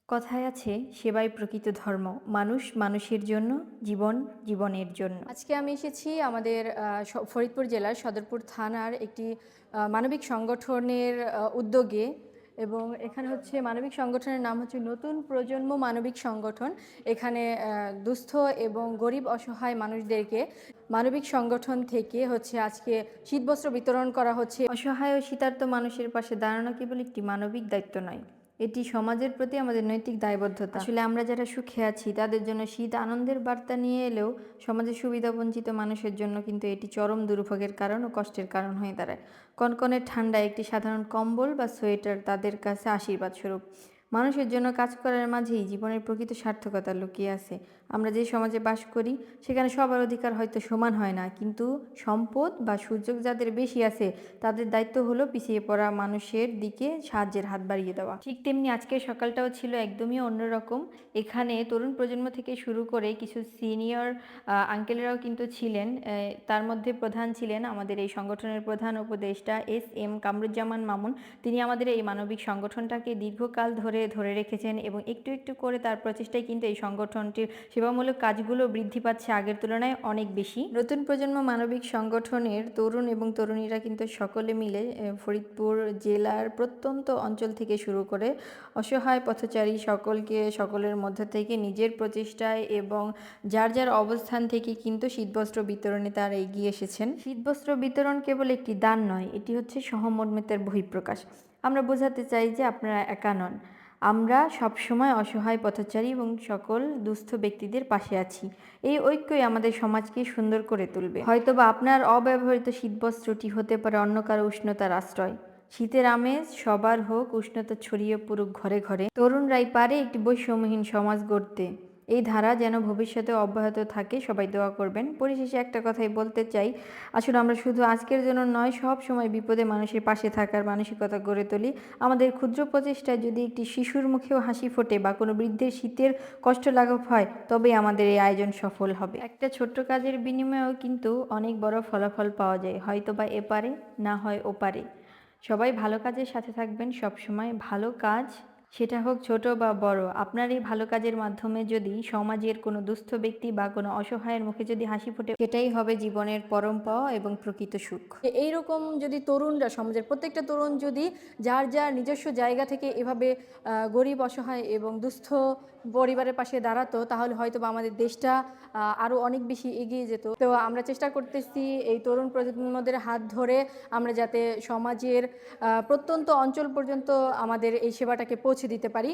কথায় আছে সেবাই প্রকৃত ধর্ম। মানুষ মানুষের জন্য, জীবন জীবনের জন্য। আজকে আমি এসেছি আমাদের ফরিদপুর জেলার সদরপুর থানার একটি মানবিক সংগঠনের উদ্যোগে, এবং এখানে হচ্ছে মানবিক সংগঠনের নাম হচ্ছে নতুন প্রজন্ম মানবিক সংগঠন। এখানে দুস্থ এবং গরিব অসহায় মানুষদেরকে মানবিক সংগঠন থেকে হচ্ছে আজকে শীতবস্ত্র বিতরণ করা হচ্ছে। অসহায় ও শীতার্ত মানুষের পাশে দাঁড়ানো কেবল একটি মানবিক দায়িত্ব নয়, এটি সমাজের প্রতি আমাদের নৈতিক দায়বদ্ধতা। আসলে আমরা যারা সুখে আছি তাদের জন্য শীত আনন্দের বার্তা নিয়ে এলেও সমাজের সুবিধাবঞ্চিত মানুষের জন্য কিন্তু এটি চরম দুর্ভোগের কারণ ও কষ্টের কারণ হয়ে দাঁড়ায়। কনকনে ঠান্ডায় একটি সাধারণ কম্বল বা সোয়েটার তাদের কাছে আশীর্বাদ স্বরূপ। মানুষের জন্য কাজ করার মাঝেই জীবনের প্রকৃত সার্থকতা লুকিয়ে আছে। আমরা যে সমাজে বাস করি সেখানে সবার অধিকার হয়তো সমান হয় না, কিন্তু সম্পদ বা সুযোগ যাদের বেশি আছে তাদের দায়িত্ব হলো পিছিয়ে পড়া মানুষের দিকে সাহায্যের হাত বাড়িয়ে দেওয়া। ঠিক তেমনি আজকের সকালটাও ছিল একদমই অন্যরকম। এখানে তরুণ প্রজন্ম থেকে শুরু করে কিছু সিনিয়র আঙ্কেলেরাও কিন্তু ছিলেন। তার মধ্যে প্রধান ছিলেন আমাদের এই সংগঠনের প্রধান উপদেষ্টা এস কামরুজ্জামান মামুন। তিনি আমাদের এই মানবিক সংগঠনটাকে দীর্ঘকাল ধরে রেখেছেন এবং একটু একটু করে তার প্রচেষ্টায় কিন্তু এই সংগঠনটির সেবামূলক কাজগুলো বৃদ্ধি পাচ্ছে আগের তুলনায় অনেক বেশি। নতুন প্রজন্ম মানবিক সংগঠনের তরুণ এবং তরুণীরা কিন্তু সকলে মিলে ফরিদপুর জেলার প্রত্যন্ত অঞ্চল থেকে শুরু করে অসহায় পথচারী সকলের মধ্যে থেকে নিজের প্রচেষ্টায় এবং যার যার অবস্থান থেকে কিন্তু শীতবস্ত্র বিতরণে তারা এগিয়ে এসেছেন। শীতবস্ত্র বিতরণ কেবল একটি দান নয়, এটি হচ্ছে সহমর্মিতার বহিঃপ্রকাশ। আমরা বোঝাতে চাই যে আপনারা একা নন। আমরা সবসময় অসহায় পথচারী এবং সকল দুস্থ ব্যক্তিদের পাশে আছি। এই ঐক্যই আমাদের সমাজকে সুন্দর করে তুলবে। হয়তোবা আপনার অব্যবহৃত শীতবস্ত্রটি হতে পারে অন্য কারো উষ্ণতার আশ্রয়। শীতের আমেজ সবার হোক, উষ্ণতা ছড়িয়ে পড়ুক ঘরে ঘরে। তরুণরাই পারে একটি বৈষম্যহীন সমাজ গড়তে। এই ধারা যেন ভবিষ্যতে অব্যাহত থাকে, সবাই দোয়া করবেন। পরিশেষে একটা কথাই বলতে চাই, আসলে আমরা শুধু আজকের জন্য নয়, সব সময় বিপদে মানুষের পাশে থাকার মানসিকতা গড়ে তুলি। আমাদের ক্ষুদ্র প্রচেষ্টায় যদি একটি শিশুর মুখেও হাসি ফোটে বা কোনো বৃদ্ধের শীতের কষ্ট লাঘব হয়, তবেই আমাদের এই আয়োজন সফল হবে। একটা ছোট্ট কাজের বিনিময়েও কিন্তু অনেক বড় ফলাফল পাওয়া যায়, হয়তো বা এপারে না হয় ওপারে। সবাই ভালো কাজের সাথে থাকবেন সবসময়। ভালো কাজ, সেটা হোক ছোট বা বড়, আপনার এই ভালো কাজের মাধ্যমে যদি সমাজের কোনো দুস্থ ব্যক্তি বা কোনো অসহায়ের মুখে যদি হাসি ফোটে, সেটাই হবে জীবনের পরম পাওয়া এবং প্রকৃত সুখ। এইরকম যদি তরুণরা, সমাজের প্রত্যেকটা তরুণ যদি যার যার নিজস্ব জায়গা থেকে এভাবে গরিব অসহায় এবং দুস্থ পরিবারের পাশে দাঁড়াতো, তাহলে হয়তো বা আমাদের দেশটা আরও অনেক বেশি এগিয়ে যেত। তো আমরা চেষ্টা করতেছি এই তরুণ প্রজন্মদের হাত ধরে আমরা যাতে সমাজের প্রত্যন্ত অঞ্চল পর্যন্ত আমাদের এই সেবাটাকে পৌঁছে দিতে পারি।